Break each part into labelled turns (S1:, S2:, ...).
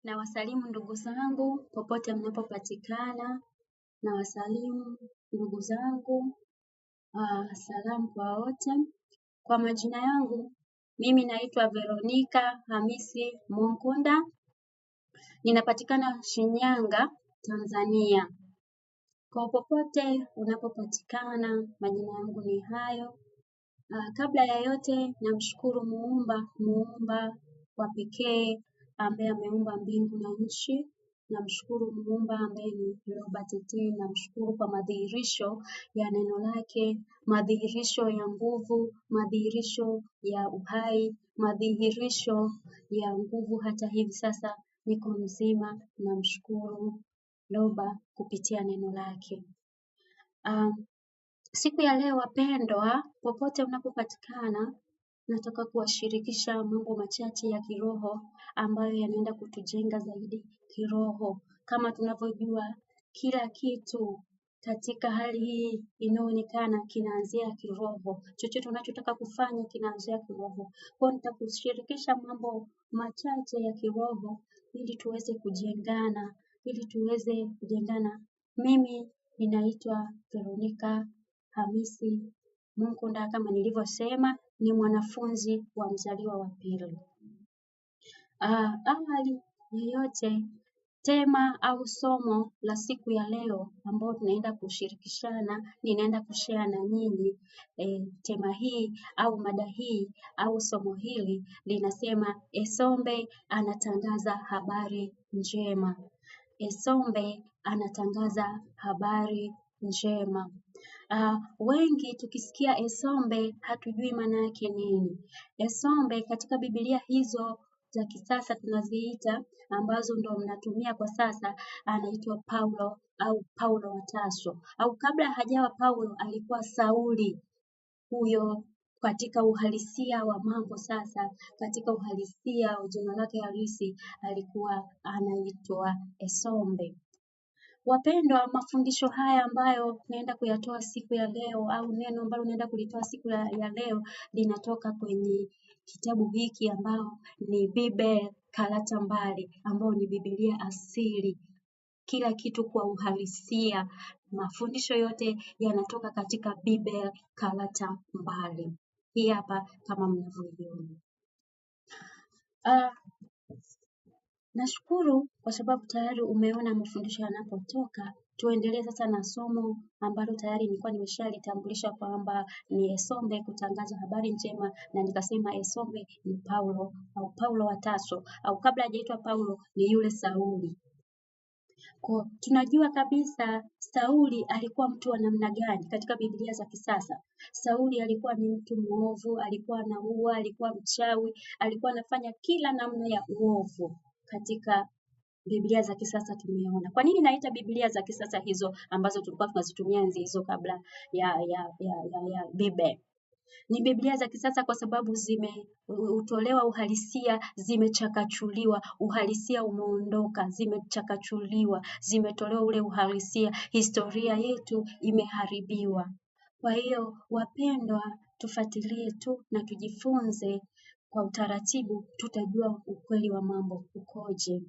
S1: Na wasalimu ndugu zangu popote mnapopatikana, na wasalimu ndugu zangu, salamu kwa wote. Kwa majina yangu, mimi naitwa Veronica Hamisi Munkunda, ninapatikana Shinyanga, Tanzania. Kwa popote unapopatikana, majina yangu ni hayo. Kabla ya yote namshukuru muumba wa pekee ambaye ameumba mbingu na nchi. Namshukuru muumba ambaye ni Robert T. Namshukuru kwa madhihirisho ya neno lake, madhihirisho ya nguvu, madhihirisho ya uhai, madhihirisho ya nguvu. Hata hivi sasa niko mzima, namshukuru Roba kupitia neno lake. Siku ya leo wapendwa, popote unapopatikana, nataka kuwashirikisha mambo machache ya kiroho ambayo yanaenda kutujenga zaidi kiroho. Kama tunavyojua kila kitu katika hali hii inaonekana kinaanzia kiroho. Chochote unachotaka kufanya kinaanzia kiroho. Kwa hiyo nitakushirikisha mambo machache ya kiroho ili tuweze kujengana, Mimi ninaitwa Veronica Hamisi Munkunda, kama nilivyosema, ni mwanafunzi wa mzaliwa wa pili. Awali yoyote, tema au somo la siku ya leo ambao tunaenda kushirikishana, ninaenda kushare na nyinyi tema hii au mada hii au somo hili linasema Esombe anatangaza habari njema. Esombe anatangaza habari njema. Wengi tukisikia Esombe hatujui maana yake nini. Esombe katika Biblia hizo za kisasa tunaziita, ambazo ndo mnatumia kwa sasa, anaitwa Paulo au Paulo wa Tarso, au kabla hajawa Paulo alikuwa Sauli. Huyo katika uhalisia wa mambo sasa, katika uhalisia wa jina lake halisi alikuwa anaitwa Esombe. Wapendwa, mafundisho haya ambayo naenda kuyatoa siku ya leo, au neno ambalo naenda kulitoa siku ya leo, linatoka kwenye kitabu hiki ambao ni Biblia Karata Mbali, ambao ni Biblia asili. Kila kitu kwa uhalisia, mafundisho yote yanatoka katika Biblia Karata Mbali. Hii hapa kama mnavyoiona. Nashukuru kwa sababu tayari umeona mafundisho yanapotoka. Tuendelee sasa na somo ambalo tayari nilikuwa nimeshalitambulisha kwamba ni Esombe kutangaza habari njema, na nikasema Esombe ni Paulo au Paulo wa Tarso, au kabla hajaitwa Paulo ni yule Sauli. Kwa tunajua kabisa Sauli alikuwa mtu wa namna gani katika Biblia za kisasa. Sauli alikuwa ni mtu mwovu, alikuwa anaua, alikuwa mchawi, alikuwa anafanya kila namna ya uovu katika Biblia za kisasa tumeona. Kwa nini naita Biblia za kisasa hizo ambazo tulikuwa tunazitumia enzi hizo kabla ya Biblia? Ni Biblia za kisasa kwa sababu zimeutolewa uhalisia, zimechakachuliwa, uhalisia umeondoka, zimechakachuliwa, zimetolewa ule uhalisia, historia yetu imeharibiwa. Kwa hiyo wapendwa, tufuatilie tu na tujifunze kwa utaratibu, tutajua ukweli wa mambo ukoje.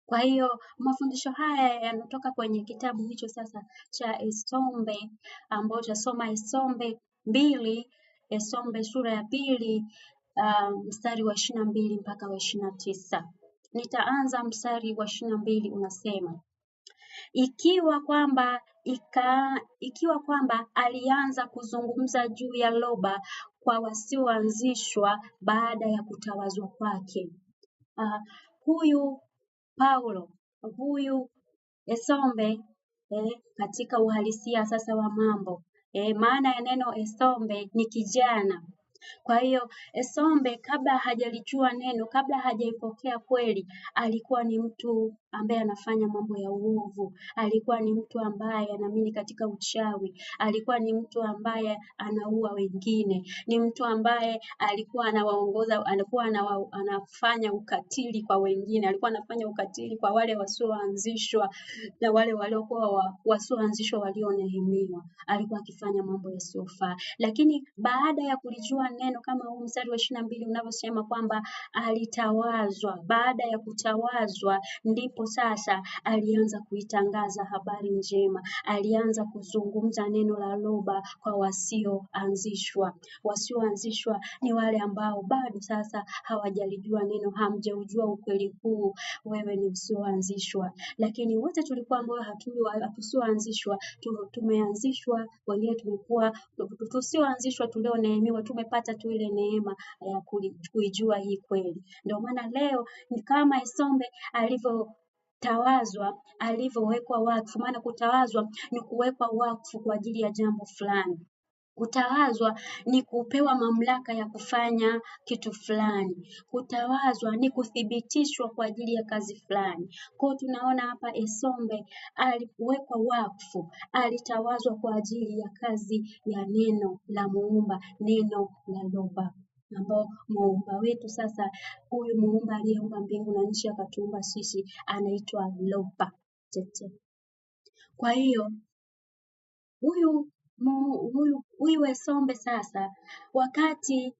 S1: Kwa hiyo mafundisho haya yanatoka kwenye kitabu hicho sasa cha Esombe, ambao tutasoma Esombe 2, Esombe sura ya 2, mstari wa 22 mpaka wa 29. Nitaanza mstari wa 22, unasema: Ikiwa kwamba alianza kuzungumza juu ya Roba kwa wasioanzishwa baada ya kutawazwa kwake. Huyu Paulo, huyu Esombe katika uhalisia sasa wa mambo. Maana ya neno Esombe ni kijana. Kwa hiyo Esombe kabla hajalijua neno, kabla hajaipokea kweli, alikuwa ni mtu ambaye anafanya mambo ya uovu. Alikuwa ni mtu ambaye anaamini katika uchawi. Alikuwa ni mtu ambaye anaua wengine. Ni mtu ambaye alikuwa anawaongoza, alikuwa anafanya ukatili kwa wengine. Alikuwa anafanya ukatili kwa wale wasioanzishwa na wale waliokuwa wasioanzishwa walionehemiwa. Alikuwa akifanya mambo yasiyofaa. Lakini baada ya kulijua alichukua neno kama huu mstari wa 22 unavyosema kwamba alitawazwa. Baada ya kutawazwa ndipo sasa alianza kuitangaza habari njema. Alianza kuzungumza neno la Loba kwa wasioanzishwa. Wasioanzishwa ni wale ambao bado sasa hawajalijua neno, hamjaujua ukweli huu, wewe ni usioanzishwa. Lakini wote tulikuwa ambao hatusioanzishwa, tumeanzishwa, wengine tumekuwa tusioanzishwa, tulioneemiwa, tumepata tu ile neema ya kuijua hii kweli. Ndio maana leo ni kama Esombe alivyotawazwa, alivyowekwa wakfu. Maana kutawazwa ni kuwekwa wakfu kwa ajili ya jambo fulani. Kutawazwa ni kupewa mamlaka ya kufanya kitu fulani. Kutawazwa ni kuthibitishwa kwa ajili ya kazi fulani. Kwa hiyo tunaona hapa Esombe aliwekwa wakfu, alitawazwa kwa ajili ya kazi ya neno la Muumba, neno la Loba, ambao Muumba wetu sasa, huyu Muumba aliyeumba mbingu na nchi akatuumba sisi, anaitwa Loba Tete. Kwa hiyo huyu Esombe sasa, wakati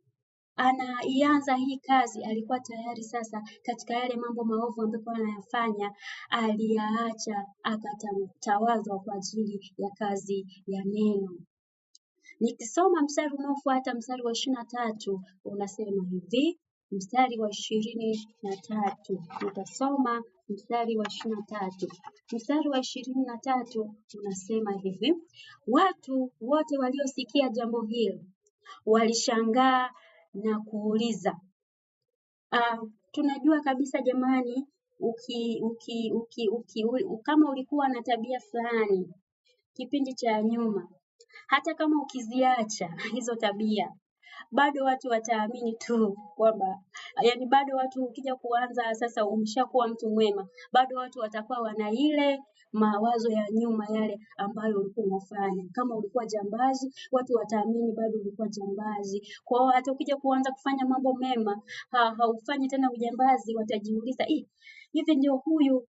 S1: anaianza hii kazi, alikuwa tayari sasa katika yale mambo maovu ambayo anayafanya, aliyaacha akatawazwa kwa ajili ya kazi ya neno. Nikisoma mstari unaofuata, mstari wa 23 unasema hivi, mstari wa 23, nitasoma mstari wa 23. Mstari wa 23 unasema hivi, watu wote waliosikia jambo hili walishangaa na kuuliza. Tunajua kabisa jamani, kama ulikuwa na tabia fulani kipindi cha nyuma, hata kama ukiziacha hizo tabia, bado watu wataamini tu kwamba, yani bado watu ukija kuanza sasa umeshakuwa mtu mwema, bado watu watakuwa wana ile mawazo ya nyuma yale ambayo ulikuwa unafanya. Kama ulikuwa jambazi, watu wataamini bado ulikuwa jambazi. Kwa hiyo hata ukija kuanza kufanya mambo mema, haufanyi tena ujambazi, watajiuliza, hivi ndio huyu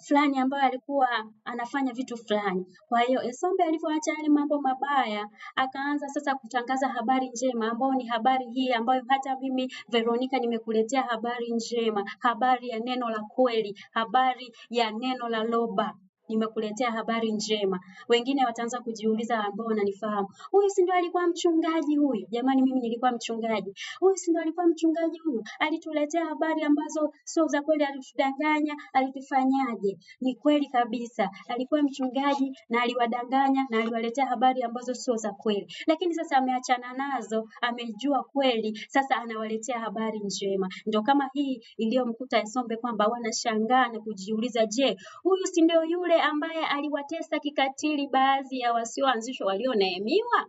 S1: fulani ambaye alikuwa anafanya vitu fulani. Kwa hiyo Esombe alivyoacha yale mambo mabaya, akaanza sasa kutangaza habari njema, ambao ni habari hii ambayo hata mimi Veronica nimekuletea habari njema, habari ya neno la kweli, habari ya neno la Loba. Nimekuletea habari njema. Wengine wataanza kujiuliza ambao wananifahamu, huyu si ndio alikuwa mchungaji huyu? Jamani, mimi nilikuwa mchungaji. Huyu si ndio alikuwa mchungaji huyu? Alituletea habari ambazo sio za kweli, alitudanganya, alitufanyaje? Ni kweli kabisa, alikuwa mchungaji na aliwadanganya na aliwaletea habari ambazo sio za kweli. Lakini sasa ameachana nazo, amejua kweli, sasa anawaletea habari njema. Ndio kama hii iliyomkuta Esombe, kwamba wanashangaa na kujiuliza, je, huyu si ndio yule ambaye aliwatesa kikatili baadhi ya wasioanzishwa walioneemiwa?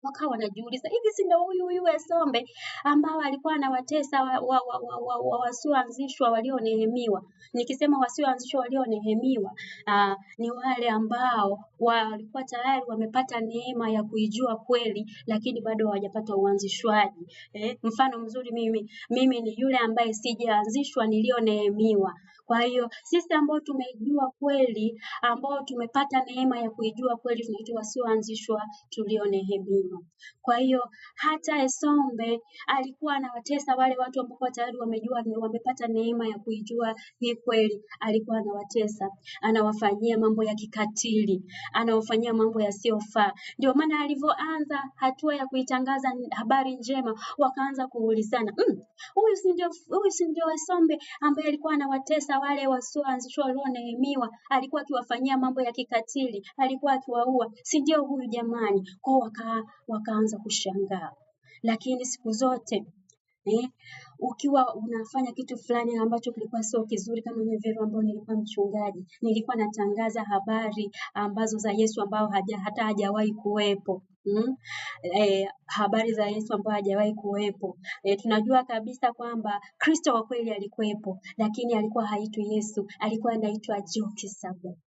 S1: Wakawa wanajiuliza, hivi si ndio huyu Esombe ambao alikuwa anawatesa wasioanzishwa walioneemiwa? Nikisema wasioanzishwa walioneemiwa, ni wale ambao walikuwa tayari wamepata neema ya kuijua kweli, lakini bado hawajapata uanzishwaji. Mfano mzuri, mimi ni yule ambaye sijaanzishwa, nilioneemiwa. Kwa hiyo sisi ambao tumejua kweli, ambao tumepata neema ya kuijua kweli, tunaitwa wasioanzishwa, tulioneemiwa. Kwa hiyo hata Esombe alikuwa anawatesa wale watu ambao tayari wamejua, wamepata neema ya kuijua hii kweli. Alikuwa anawatesa, anawafanyia mambo ya kikatili, anawafanyia mambo yasiyofaa. Ndio maana alivyoanza hatua ya kuitangaza habari njema, wakaanza kuulizana, huyu si ndio Esombe ambaye alikuwa anawatesa wale wasioanzishwa walioneemiwa, alikuwa akiwafanyia mambo ya kikatili, alikuwa akiwaua, si ndio huyu jamani? Kwa wakaanza kushangaa. Lakini siku zote ukiwa unafanya kitu fulani ambacho kilikuwa sio kizuri, kama mimi Vero ambao nilikuwa mchungaji, nilikuwa natangaza habari ambazo za Yesu ambao hata hajawahi kuwepo. Habari za Yesu ambao hajawahi kuwepo. Tunajua kabisa kwamba Kristo wa kweli alikuwepo, lakini alikuwa haitwi Yesu, alikuwa anaitwa Jokisabo.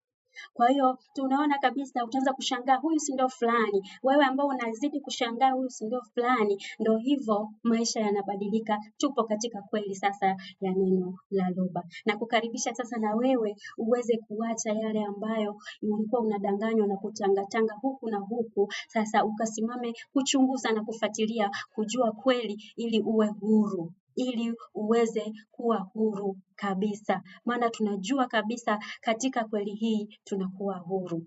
S1: Kwa hiyo tunaona kabisa, utaanza kushangaa huyu si ndio fulani. Wewe ambao unazidi kushangaa huyu si ndio fulani, ndio hivyo maisha yanabadilika. Tupo katika kweli sasa ya neno la Roba, na kukaribisha sasa na wewe uweze kuacha yale ambayo ulikuwa unadanganywa na kutangatanga huku na huku, sasa ukasimame kuchunguza na kufuatilia kujua kweli, ili uwe huru, ili uweze kuwa huru kabisa, maana tunajua kabisa katika kweli hii tunakuwa huru.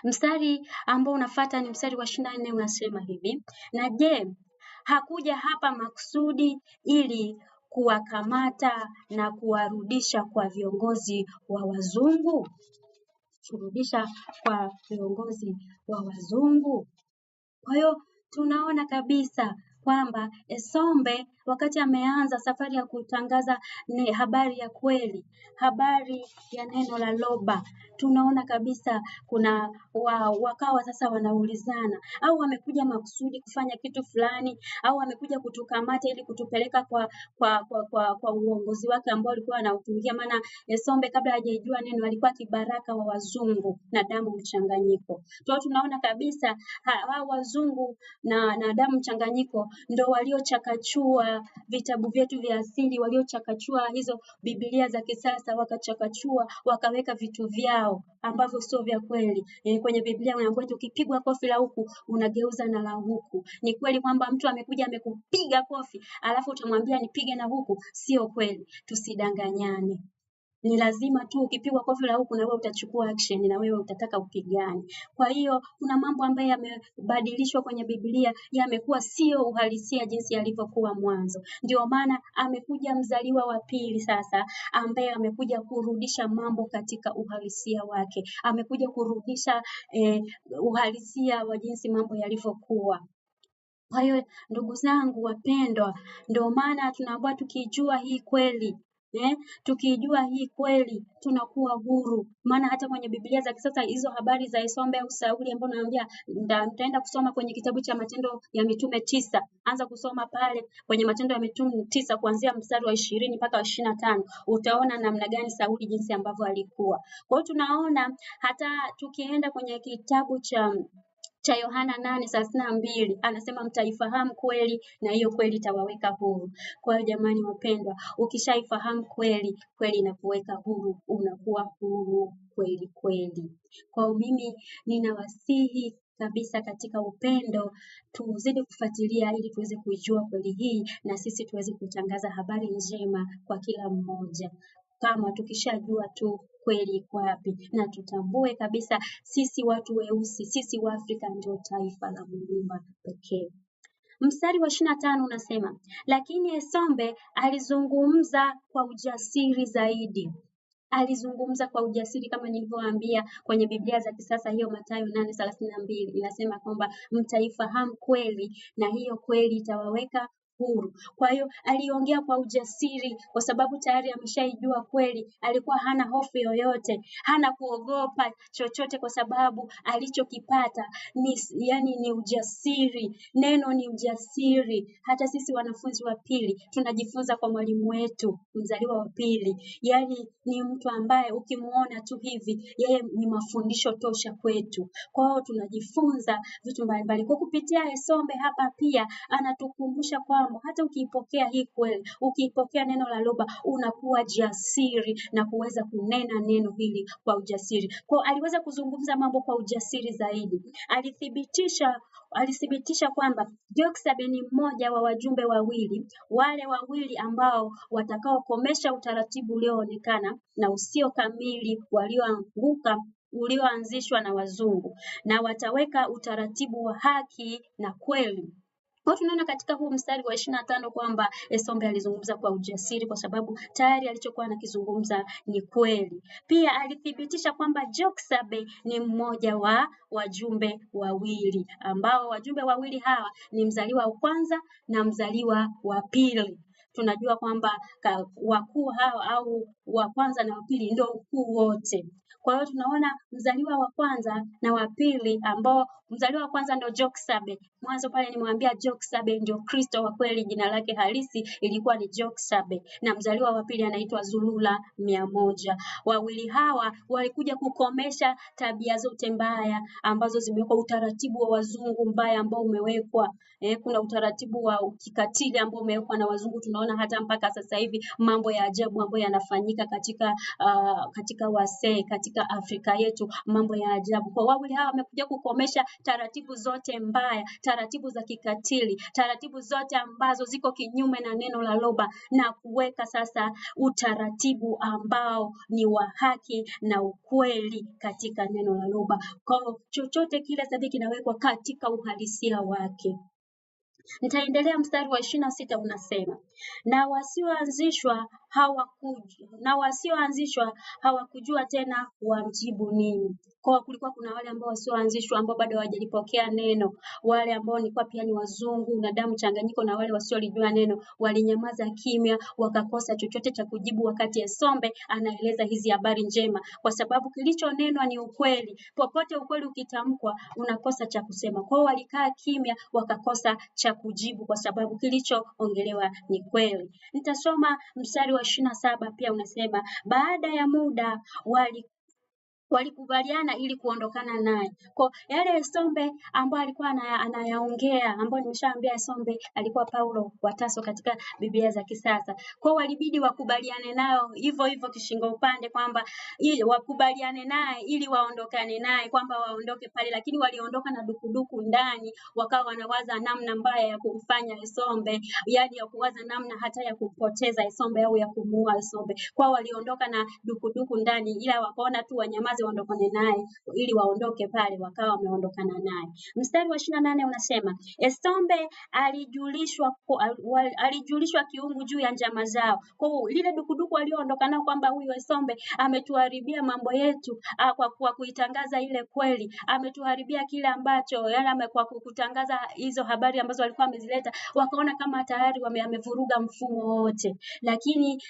S1: Mstari ambao unafuata ni mstari wa 24 unasema hivi: na je, hakuja hapa makusudi ili kuwakamata na kuwarudisha kwa viongozi wa wazungu? Kurudisha kwa viongozi wa wazungu. Kwa hiyo tunaona kabisa kwamba Esombe wakati ameanza safari ya kutangaza habari ya kweli, habari ya neno la Roba, tunaona kabisa kuna wakawa sasa wanaulizana, au wamekuja makusudi kufanya kitu fulani, au wamekuja kutukamata ili kutupeleka kwa uongozi wake ambao alikuwa anautumikia. Maana Esombe kabla hajajua neno alikuwa kibaraka wa wazungu na damu mchanganyiko. Kwa tunaona kabisa hao wazungu na damu mchanganyiko ndo waliochakachua vitabu vyetu vya asili, waliochakachua hizo Biblia za kisasa, wakachakachua wakaweka vitu vyao ambavyo sio vya kweli. Kwenye Biblia unaambiwa ukipigwa kofi la huku unageuza na la huku. Ni kweli kwamba mtu amekuja amekupiga kofi alafu utamwambia nipige na huku? Sio kweli, tusidanganyane. Ni lazima tu ukipigwa kofi la huku na wewe utachukua action, na wewe utataka upigane. Kwa hiyo kuna mambo ambayo yamebadilishwa kwenye Biblia, yamekuwa sio uhalisia jinsi yalivyokuwa mwanzo. Ndio maana amekuja mzaliwa wa pili sasa, ambaye amekuja kurudisha mambo katika uhalisia wake, amekuja kurudisha uhalisia wa jinsi mambo yalivyokuwa. Kwa hiyo ndugu zangu wapendwa, ndio maana tunaambiwa tukijua hii kweli, tukijua hii kweli tunakuwa huru. Maana hata kwenye Biblia za kisasa hizo habari za Esombe au Sauli ambao naambia nitaenda kusoma kwenye kitabu cha Matendo ya Mitume 9. Anza kusoma pale kwenye Matendo ya Mitume 9 kuanzia mstari wa 20 mpaka 25. Utaona namna gani Sauli jinsi ambavyo alikuwa. Kwa hiyo tunaona hata tukienda kwenye kitabu cha Yohana 8:32 anasema mtaifahamu kweli na hiyo kweli itawaweka huru. Kwa hiyo jamani wapendwa, ukishaifahamu kweli, kweli inakuweka huru, unakuwa huru kweli kweli. Kwa hiyo mimi ninawasihi kabisa katika upendo tuzidi kufuatilia ili tuweze kuijua kweli hii, na sisi tuweze kutangaza habari njema kwa kila mmoja. Kama tukishajua tu kweli iko wapi, na tutambue kabisa sisi watu weusi, sisi wa Afrika ndio taifa la Muumba pekee. Mstari wa 25 unasema, lakini Esombe alizungumza kwa ujasiri zaidi. Alizungumza kwa ujasiri kama nilivyowaambia kwenye Biblia za kisasa, hiyo Mathayo 8:32 inasema kwamba mtaifahamu kweli na hiyo kweli itawaweka huru. Kwa hiyo aliongea kwa ujasiri kwa sababu tayari ameshaijua kweli. Alikuwa hana hofu yoyote, hana kuogopa chochote kwa sababu alichokipata ni ujasiri. Neno ni ujasiri. Hata sisi wanafunzi wa pili tunajifunza kwa mwalimu wetu mzaliwa wa pili. Yaani ni mtu ambaye ukimuona tu hivi yeye ni mafundisho tosha kwetu. Kwa hiyo tunajifunza vitu mbalimbali. Kwa kupitia Esombe hapa pia anatukumbusha kwamba hata ukiipokea hii kweli, ukiipokea neno la Roba, unakuwa jasiri na kuweza kunena neno hili kwa ujasiri. Kwa aliweza kuzungumza mambo kwa ujasiri zaidi. Alithibitisha kwamba Joksabe ni mmoja wa wajumbe wawili, wale wawili ambao watakaokomesha utaratibu ulioonekana na usio kamili walioanguka ulioanzishwa na wazungu, na wataweka utaratibu wa haki na kweli. Kwa tunaona katika huu mstari wa 25 kwamba Esombe alizungumza kwa ujasiri kwa sababu tayari alichokuwa anakizungumza ni kweli. Pia alithibitisha kwamba Joksabe ni mmoja wa wajumbe wawili, ambao wajumbe wawili hawa ni mzaliwa wa kwanza na mzaliwa wa pili. tunajua kwamba wakuu hao au wa kwanza na wa pili ndio ukuu wote. Kwa hiyo tunaona mzaliwa wa kwanza na wa pili, ambao mzaliwa wa kwanza ndio Joksabe. Mwanzo pale nimwambia Joksabe ndio Kristo wa kweli, jina lake halisi ilikuwa ni Joksabe, na mzaliwa wa pili anaitwa Zulula 100. Wawili hawa walikuja kukomesha tabia zote mbaya ambazo zimewekwa, utaratibu wa wazungu mbaya ambao umewekwa. Kuna utaratibu wa kikatili ambao umewekwa na wazungu. Tunaona hata mpaka sasa hivi mambo ya ajabu ambayo yanafanyika katika wasee, katika Afrika yetu, mambo ya ajabu. Kwa wawili hawa wamekuja kukomesha taratibu zote mbaya, taratibu za kikatili, taratibu zote ambazo ziko kinyume na neno la Loba, na kuweka sasa utaratibu ambao ni wa haki na ukweli katika neno la Loba. Kwa chochote kile sasa kinawekwa katika uhalisia wake. Nitaendelea mstari wa 26 unasema, na wasioanzishwa hawakujua tena wamjibu nini. Kwa kulikuwa kuna wale ambao wasioanzishwa ambao bado hawajalipokea neno, wale ambao nilikuwa pia ni wazungu na damu changanyiko, na wale wasiolijua neno walinyamaza kimya, wakakosa chochote cha kujibu wakati Esombe anaeleza hizi habari njema, kwa sababu kilichonenwa ni ukweli. Popote ukweli ukitamkwa unakosa cha kusema. Kwa walikaa kimya, wakakosa cha kujibu kwa sababu kilichoongelewa ni kweli. Nitasoma mstari wa 27 pia unasema, baada ya muda walikubaliana ili kuondokana naye. Kwa yale Esombe ambayo alikuwa anayaongea, ambayo nimeshaambia Esombe alikuwa Paulo wa Tarso katika Biblia za kisasa. Kwa walibidi wakubaliane nayo hivyo hivyo kishingo upande, kwamba ili wakubaliane naye ili waondokane naye, kwamba waondoke pale, lakini waliondoka na dukuduku ndani, wakawa wanawaza namna mbaya ya kumfanya Esombe, yani ya kuwaza namna hata ya kumpoteza Esombe au ya kumuua Esombe. Kwa waliondoka na dukuduku ndani, ila wakaona tu wanyamaze waondokane naye ili waondoke pale, wakawa wameondokana naye. Mstari wa 28 unasema, Esombe alijulishwa kiungu juu ya njama zao. Kwa lile dukuduku walioondokana kwamba huyu Esombe ametuharibia mambo yetu kwa kuitangaza ile kweli, ametuharibia kile ambacho kwa kutangaza hizo habari ambazo walikuwa wamezileta, wakaona kama tayari amevuruga mfumo wote. Lakini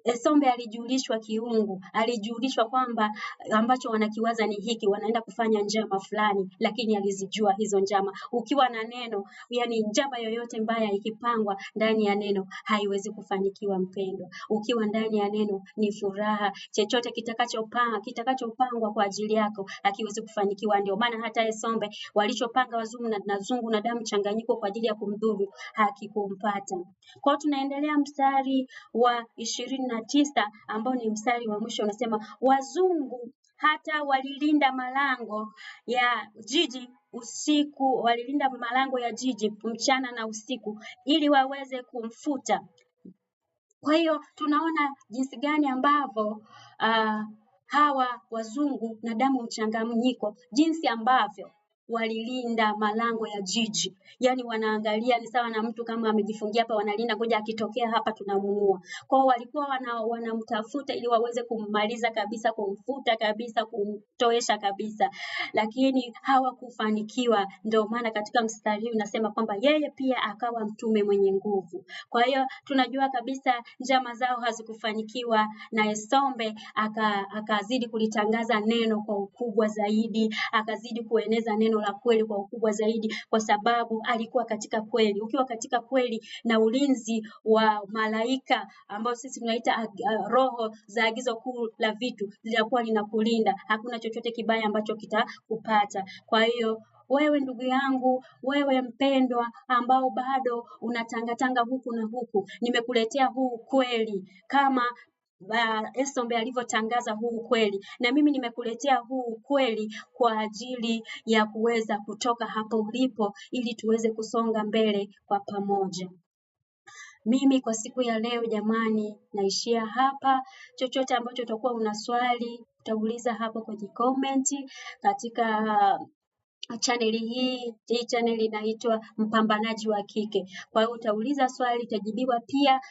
S1: Esombe alijulishwa kiungu, alijulishwa kwamba ambacho wanakiwaza ni hiki, wanaenda kufanya njama fulani, lakini alizijua hizo njama. Ukiwa na neno, yani njama yoyote mbaya ikipangwa ndani ya neno haiwezi kufanikiwa mpendwa. Ukiwa ndani ya neno ni furaha. Chochote kitakachopangwa kwa ajili yako hakiwezi kufanikiwa. Ndio maana hata Esombe walichopanga wazungu na damu changanyiko kwa ajili ya kumdhuru hakikumpata. Kwa tunaendelea mstari wa 29 ambao ni mstari wa mwisho, unasema, wazungu hata walilinda malango ya jiji usiku, walilinda malango ya jiji mchana na usiku ili waweze kumfuta. Kwa hiyo tunaona jinsi gani ambavyo hawa wazungu na damu mchanganyiko, jinsi ambavyo walilinda malango ya jiji. Yani wanaangalia ni sawa na mtu kama amejifungia hapa, wanalinda ngoja akitokea hapa tunamuua. Kwa hiyo walikuwa wanamtafuta ili waweze kummaliza kabisa, kumfuta kabisa, kumtoesha kabisa, lakini hawakufanikiwa. Ndio maana katika mstari huu unasema kwamba yeye pia akawa mtume mwenye nguvu. Kwa hiyo tunajua kabisa njama zao hazikufanikiwa, na Esombe akazidi kulitangaza neno kwa ukubwa zaidi, akazidi kueneza neno la kweli kwa ukubwa zaidi, kwa sababu alikuwa katika kweli. Ukiwa katika kweli na ulinzi wa malaika ambao sisi tunaita roho za agizo kuu la vitu, litakuwa linakulinda. Hakuna chochote kibaya ambacho kitakupata. Kwa hiyo wewe ndugu yangu, wewe mpendwa ambao bado unatangatanga huku na huku, nimekuletea huu kweli kama Esombe alivyotangaza huu kweli, na mimi nimekuletea huu kweli kwa ajili ya kuweza kutoka hapo ulipo ili tuweze kusonga mbele kwa pamoja. Mimi kwa siku ya leo jamani, naishia hapa. Chochote ambacho utakuwa una swali, utauliza hapo kwenye comment katika chaneli hii chaneli inaitwa Mpambanaji wa Kike. Kwa hiyo utauliza swali, itajibiwa. Pia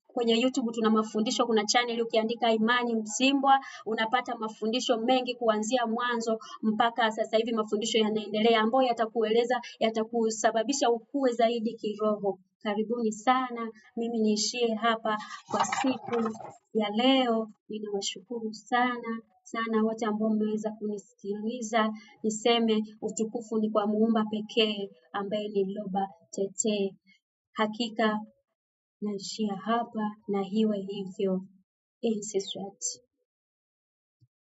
S1: kwenye YouTube tuna mafundisho, kuna channel ukiandika Imani Msimbwa unapata mafundisho mengi kuanzia mwanzo mpaka sasa hivi. Mafundisho yanaendelea ambayo yatakueleza, yatakusababisha ukue zaidi kiroho. Karibuni sana, mimi niishie hapa kwa siku ya leo. Ninawashukuru sana sana wote ambao mmeweza kunisikiliza. Niseme utukufu ni kwa Muumba pekee ambaye ni Loba Tetee. Hakika naishia hapa na hiwe hivyo. Insiswati.